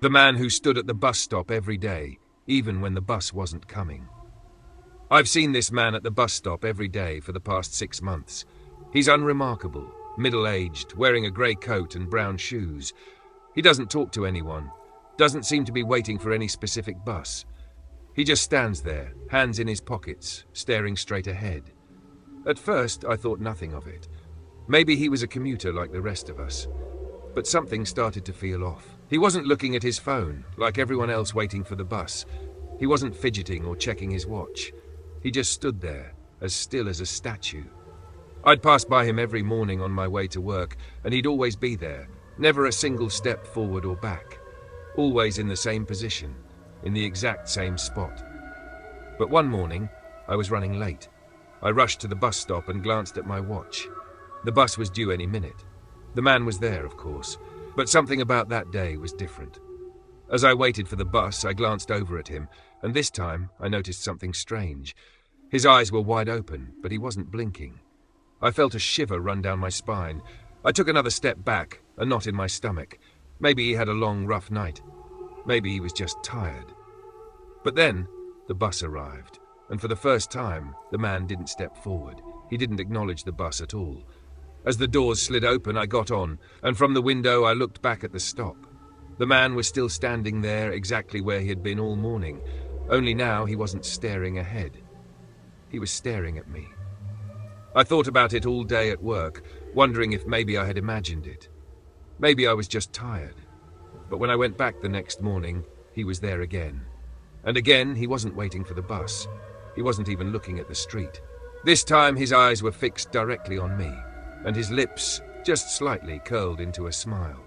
The man who stood at the bus stop every day, even when the bus wasn't coming. I've seen this man at the bus stop every day for the past 6 months. He's unremarkable, middle-aged, wearing a grey coat and brown shoes. He doesn't talk to anyone, doesn't seem to be waiting for any specific bus. He just stands there, hands in his pockets, staring straight ahead. At first, I thought nothing of it. Maybe he was a commuter like the rest of us. But something started to feel off. He wasn't looking at his phone, like everyone else waiting for the bus. He wasn't fidgeting or checking his watch. He just stood there, as still as a statue. I'd pass by him every morning on my way to work, and he'd always be there, never a single step forward or back. Always in the same position, in the exact same spot. But one morning, I was running late. I rushed to the bus stop and glanced at my watch. The bus was due any minute. The man was there, of course, but something about that day was different. As I waited for the bus, I glanced over at him, and this time I noticed something strange. His eyes were wide open, but he wasn't blinking. I felt a shiver run down my spine. I took another step back, a knot in my stomach. Maybe he had a long, rough night. Maybe he was just tired. But then, the bus arrived, and for the first time, the man didn't step forward. He didn't acknowledge the bus at all. As the doors slid open, I got on, and from the window I looked back at the stop. The man was still standing there exactly where he had been all morning, only now he wasn't staring ahead. He was staring at me. I thought about it all day at work, wondering if maybe I had imagined it. Maybe I was just tired. But when I went back the next morning, he was there again. And again, he wasn't waiting for the bus. He wasn't even looking at the street. This time his eyes were fixed directly on me, and his lips just slightly curled into a smile.